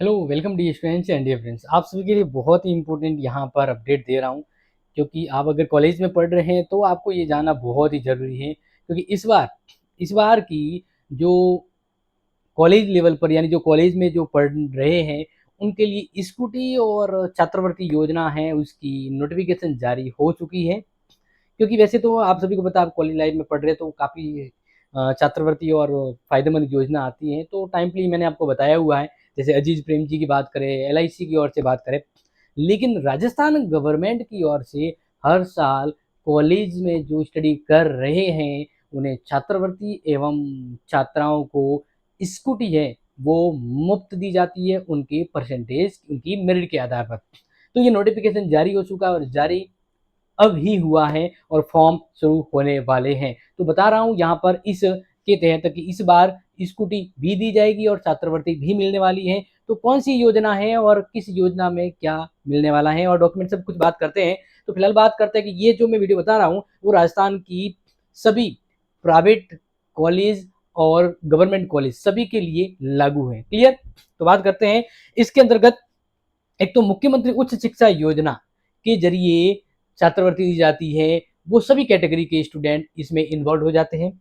Hello, welcome the students and dear friends. आप सभी के लिए बहुत ही इंपॉर्टेंट यहाँ पर अपडेट दे रहा हूँ, क्योंकि आप अगर कॉलेज में पढ़ रहे हैं तो आपको ये जानना बहुत ही ज़रूरी है। क्योंकि इस बार की जो कॉलेज लेवल पर यानी जो कॉलेज में जो पढ़ रहे हैं उनके लिए स्कूटी और छात्रवृत्ति योजना है उसकी नोटिफिकेशन जारी हो चुकी है। क्योंकि वैसे तो आप सभी को पता है, आप कॉलेज लाइफ में पढ़ रहे हैं तो काफ़ी छात्रवृत्ति और फ़ायदेमंद योजना आती हैं, तो टाइमली मैंने आपको बताया हुआ है। जैसे अजीज़ प्रेम जी की बात करें, एलआईसी की ओर से बात करें, लेकिन राजस्थान गवर्नमेंट की ओर से हर साल कॉलेज में जो स्टडी कर रहे हैं उन्हें छात्रवृत्ति एवं छात्राओं को स्कूटी है वो मुफ्त दी जाती है उनकी परसेंटेज, उनकी मेरिट के आधार पर। तो ये नोटिफिकेशन जारी हो चुका है और जारी अब ही हुआ है और फॉर्म शुरू होने वाले हैं। तो बता रहा हूँ यहाँ पर इस के तहत कि इस बार स्कूटी भी दी जाएगी और छात्रवृत्ति भी मिलने वाली है। तो कौन सी योजना है और किस योजना में क्या मिलने वाला है और डॉक्यूमेंट सब कुछ बात करते हैं। तो फिलहाल बात करते हैं कि ये जो मैं वीडियो बता रहा हूँ वो राजस्थान की सभी प्राइवेट कॉलेज और गवर्नमेंट कॉलेज सभी के लिए लागू है। क्लियर? तो बात करते हैं इसके अंतर्गत। एक तो मुख्यमंत्री उच्च शिक्षा योजना के जरिए छात्रवृत्ति दी जाती है, वो सभी कैटेगरी के स्टूडेंट इसमें इन्वॉल्व हो जाते हैं।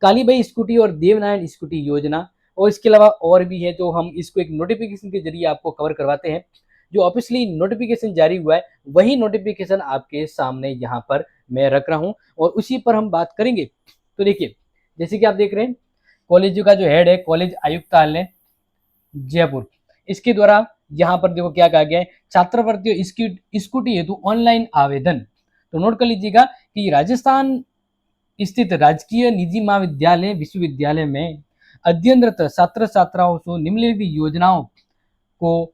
कालीबाई स्कूटी और देवनारायण स्कूटी योजना, और इसके अलावा और भी है जो हम इसको एक नोटिफिकेशन के जरिए आपको कवर करवाते हैं। जो ऑफिशियली नोटिफिकेशन जारी हुआ है वही नोटिफिकेशन आपके सामने यहाँ पर मैं रख रहा हूँ और उसी पर हम बात करेंगे। तो देखिए, जैसे कि आप देख रहे हैं, कॉलेज का जो हेड है कॉलेज आयुक्तालय जयपुर, इसके द्वारा यहाँ पर देखो क्या कहा गया है, छात्रवृत्ति स्कूटी हेतु ऑनलाइन आवेदन। तो नोट कर लीजिएगा कि राजस्थान स्थित राजकीय निजी महाविद्यालय विश्वविद्यालय में अध्ययनरत छात्र छात्राओं को निम्नलिखित योजनाओं को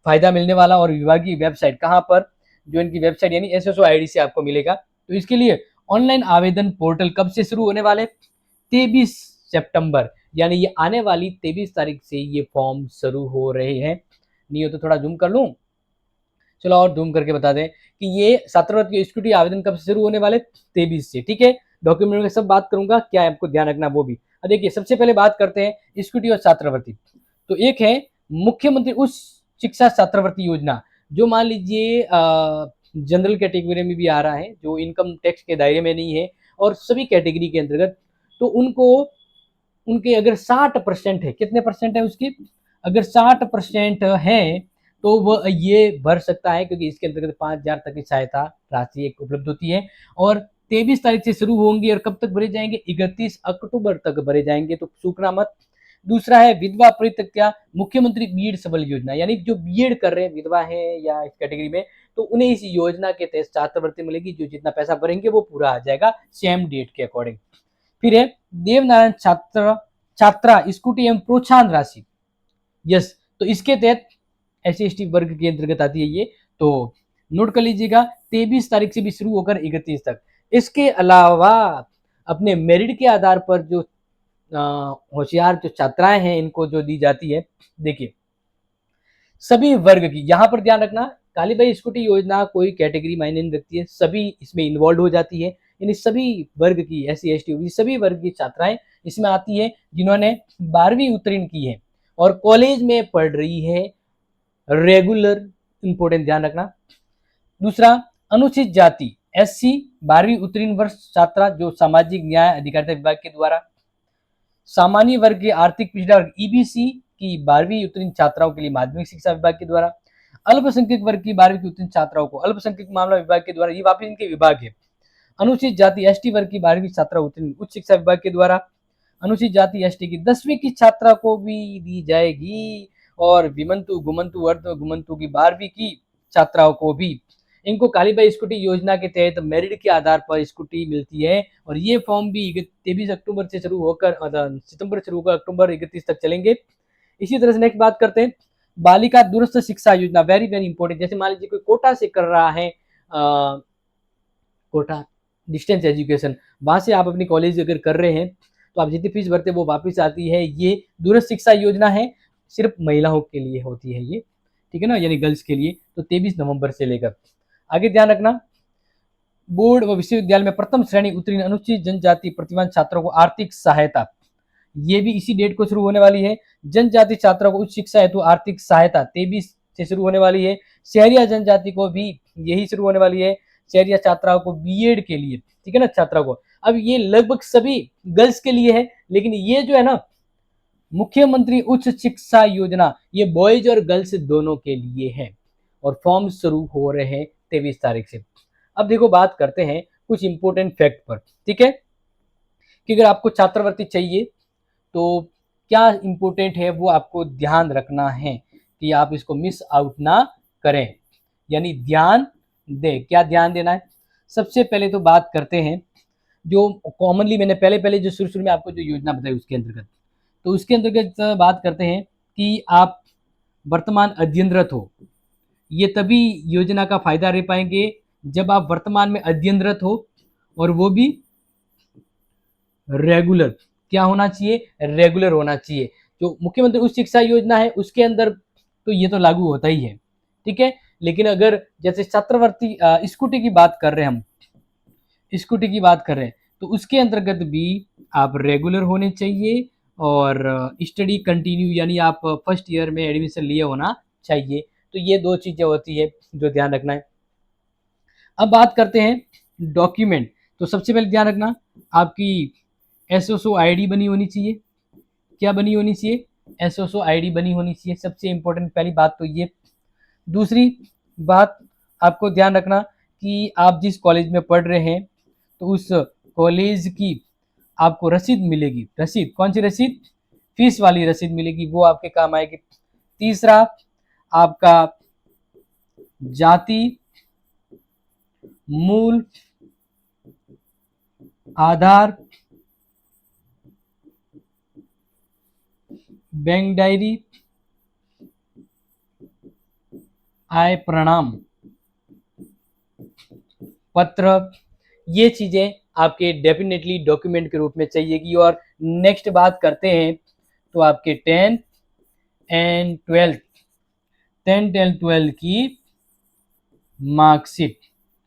फायदा मिलने वाला। और विभागीय वेबसाइट कहाँ पर, जो इनकी वेबसाइट यानी एसएसओ आईडी से आपको मिलेगा। तो इसके लिए ऑनलाइन आवेदन पोर्टल कब से शुरू होने वाले, 23 सितंबर, यानी ये आने वाली 23 तारीख से ये फॉर्म शुरू हो रहे हैं। नहीं हो तो थोड़ा जूम कर लूँ, चलो और जूम करके बता दें कि ये छात्रवृत्ति स्कूटी आवेदन कब से शुरू होने वाले, 23 से। ठीक है, डॉक्यूमेंट में सब बात करूंगा, क्या आपको ध्यान रखना वो भी। अब देखिए, सबसे पहले बात करते हैं स्कूटी और छात्रवृत्ति। तो एक है मुख्यमंत्री उच्च शिक्षा छात्रवृत्ति योजना, जो मान लीजिए जनरल कैटेगरी में भी आ रहा है, जो इनकम टैक्स के दायरे में नहीं है, और सभी कैटेगरी के अंतर्गत। तो उनको उनके अगर 60% है, कितने परसेंट है उसकी, अगर 60% है तो वह ये भर सकता है, क्योंकि इसके अंतर्गत 5,000 तक की सहायता राशि एक उपलब्ध होती है। और 23 तारीख से शुरू होंगे और कब तक भरे जाएंगे, 31 अक्टूबर तक भरे जाएंगे, तो सूखना मत। दूसरा है विधवा परित्यक्ता मुख्यमंत्री बीएड सबल योजना, यानी जो बीएड कर रहे हैं, विधवा है या इस कैटेगरी में, तो उन्हें इस योजना के तहत छात्रवृत्ति मिलेगी। जो जितना पैसा भरेंगे वो पूरा आ जाएगा सेम डेट के अकॉर्डिंग। फिर है देवनारायण छात्रा स्कूटी एवं प्रोत्साहन राशि। यस, तो इसके तहत SC/ST वर्ग के अंतर्गत आती है ये। तो नोट कर लीजिएगा, 23 तारीख से भी शुरू होकर 31 तक। इसके अलावा अपने मेरिट के आधार पर जो होशियार जो छात्राएं हैं इनको जो दी जाती है, देखिए सभी वर्ग की, यहाँ पर ध्यान रखना, कालीबाई स्कूटी योजना कोई कैटेगरी मायने नहीं रखती है, सभी इसमें इन्वॉल्व हो जाती है। यानी सभी वर्ग की, SC/ST OBC सभी वर्ग की छात्राएं इसमें आती है जिन्होंने 12वीं उत्तीर्ण की है और कॉलेज में पढ़ रही है रेगुलर। इंपोर्टेंट ध्यान रखना। दूसरा, अनुसूचित जाति SC 12वीं उत्तीर्ण वर्ष छात्रा जो सामाजिक न्याय अधिकारिता विभाग के द्वारा, सामान्य वर्ग के आर्थिक पिछड़ा वर्ग EBC की 12वीं उत्तीर्ण छात्राओं के लिए माध्यमिक शिक्षा विभाग के द्वारा, अल्पसंख्यक वर्ग की 12वीं की उत्तीर्ण छात्राओं को अल्पसंख्यक मामला विभाग के द्वारा, ये वापिस इनके विभाग है। अनुसूचित जाति ST वर्ग की 12वीं छात्रा उत्तीर्ण उच्च शिक्षा विभाग के द्वारा, अनुसूचित जाति ST की 10वीं की छात्रा को भी दी जाएगी, और विमंतु गुमंतु अर्ध गुमंतु की 12वीं की छात्राओं को भी। इनको कालीबाई स्कूटी योजना के तहत मेरिट के आधार पर स्कूटी मिलती है और ये फॉर्म भी 23 अक्टूबर से शुरू होकर सितंबर से शुरू होकर अक्टूबर 31 तक चलेंगे। इसी तरह से नेक्स्ट बात करते हैं बालिका दूरस्थ शिक्षा योजना, वेरी वेरी इंपॉर्टेंट। जैसे मान लीजिए कोई कोटा से कर रहा है, कोटा डिस्टेंस एजुकेशन, वहां से आप अपनी कॉलेज अगर कर रहे हैं तो आप जितनी फीस भरते हैं वो वापस आती है। ये दूरस्थ शिक्षा योजना है, सिर्फ महिलाओं के लिए होती है ये, ठीक है ना, यानी गर्ल्स के लिए। तो 23 नवंबर से लेकर आगे ध्यान रखना, बोर्ड व विश्वविद्यालय में प्रथम श्रेणी उत्तीर्ण अनुसूचित जनजाति प्रतिभावान छात्रों को आर्थिक सहायता, ये भी इसी डेट को शुरू होने वाली है। जनजाति छात्रों को उच्च शिक्षा हेतु आर्थिक सहायता 23 से शुरू होने वाली है। शहरिया जनजाति को भी यही शुरू होने वाली है, शहरिया छात्राओं को बीएड के लिए, ठीक है ना, छात्रा को। अब ये लगभग सभी गर्ल्स के लिए है, लेकिन ये जो है ना मुख्यमंत्री उच्च शिक्षा योजना, ये बॉयज और गर्ल्स दोनों के लिए है और फॉर्म शुरू हो रहे हैं 23 तारीख से। अब देखो बात करते हैं कुछ इंपॉर्टेंट फैक्ट पर, ठीक है, कि अगर आपको छात्रवृत्ति चाहिए तो क्या इंपॉर्टेंट है वो आपको ध्यान रखना है कि आप इसको मिस आउट ना करें, यानी ध्यान दें। क्या ध्यान देना है? सबसे पहले तो बात करते हैं जो कॉमनली मैंने पहले जो शुरू में आपको जो योजना बताई उसके अंतर्गत, तो उसके अंतर्गत बात करते हैं कि आप वर्तमान अध्ययनरत हो। ये तभी योजना का फायदा ले पाएंगे जब आप वर्तमान में अध्ययनरत हो और वो भी रेगुलर। क्या होना चाहिए? रेगुलर होना चाहिए। जो मुख्यमंत्री उच्च शिक्षा योजना है उसके अंदर तो ये तो लागू होता ही है, ठीक है। लेकिन अगर जैसे छात्रवृत्ति स्कूटी की बात कर रहे हैं, हम स्कूटी की बात कर रहे हैं, तो उसके अंतर्गत भी आप रेगुलर होने चाहिए और स्टडी कंटिन्यू, यानी आप फर्स्ट ईयर में एडमिशन लिए होना चाहिए। तो ये दो चीजें होती है जो ध्यान रखना है। अब बात करते हैं डॉक्यूमेंट। तो सबसे पहले ध्यान रखना आपकी एसओसो आईडी बनी होनी चाहिए। क्या बनी होनी चाहिए? एसओसो आईडी बनी होनी चाहिए। सबसे इंपॉर्टेंट पहली बात तो ये। दूसरी बात आपको ध्यान रखना कि आप जिस कॉलेज में पढ़ रहे हैं तो उस कॉलेज की आपको रसीद मिलेगी। रसीद कौन सी रसीद? फीस वाली रसीद मिलेगी, वो आपके काम आएगी। तीसरा आपका जाति, मूल, आधार, बैंक डायरी, आय प्रमाण पत्र, ये चीजें आपके डेफिनेटली डॉक्यूमेंट के रूप में चाहिएगी। और नेक्स्ट बात करते हैं तो आपके 10 एंड 12 की मार्कशीट।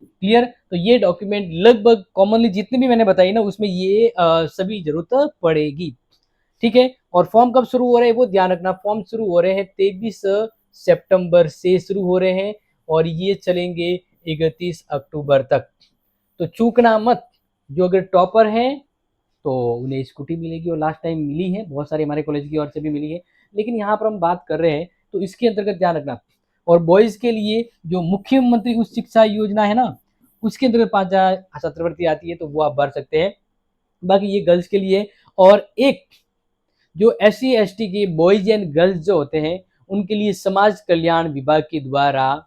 क्लियर? तो ये डॉक्यूमेंट लगभग कॉमनली जितने भी मैंने बताई ना उसमें ये सभी जरूरत पड़ेगी, ठीक है। और फॉर्म कब शुरू हो रहे हैं वो ध्यान रखना। फॉर्म शुरू हो रहे हैं 23 सितंबर से शुरू हो रहे हैं और ये चलेंगे 31 अक्टूबर तक। तो चूकना मत। जो अगर टॉपर हैं तो उन्हें स्कूटी मिलेगी और लास्ट टाइम मिली है, बहुत सारे हमारे कॉलेज की ओर से भी मिली है। लेकिन यहाँ पर हम बात कर रहे हैं तो इसके अंतर्गत ध्यान रखना। और बॉयज के लिए जो मुख्यमंत्री उच्च शिक्षा योजना है ना उसके अंतर्गत 5,000 छात्रवृत्ति आती है, तो वो आप भर सकते हैं। बाकी ये गर्ल्स के लिए। और एक जो SC ST के बॉयज एंड गर्ल्स जो होते हैं उनके लिए समाज कल्याण विभाग के द्वारा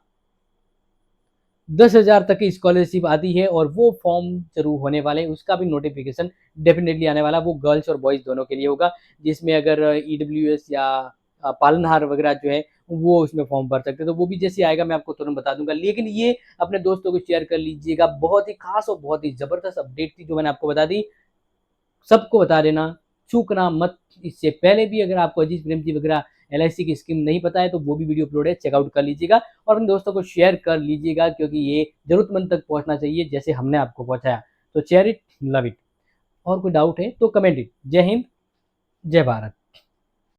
10,000 तक की स्कॉलरशिप आती है और वो फॉर्म शुरू होने वाले हैं। उसका भी नोटिफिकेशन डेफिनेटली आने वाला, वो गर्ल्स और बॉयज दोनों के लिए होगा। जिसमें अगर EWS या पालनहार वगैरह जो है वो उसमें फॉर्म भर सकते हैं, तो वो भी जैसे आएगा मैं आपको तुरंत बता दूंगा। लेकिन ये अपने दोस्तों को शेयर कर लीजिएगा। बहुत ही खास और बहुत ही जबरदस्त अपडेट थी जो मैंने आपको बता दी। सबको बता देना, चूकना मत। इससे पहले भी अगर आपको अजीत प्रेमजी वगैरह LIC की स्कीम नहीं पता है तो वो भी वीडियो अपलोड है, चेकआउट कर लीजिएगा और अपने दोस्तों को शेयर कर लीजिएगा, क्योंकि ये जरूरतमंद तक पहुंचना चाहिए जैसे हमने आपको पहुंचाया। तो शेयर इट, लव इट। और कोई डाउट है तो कमेंट इट। जय हिंद, जय भारत।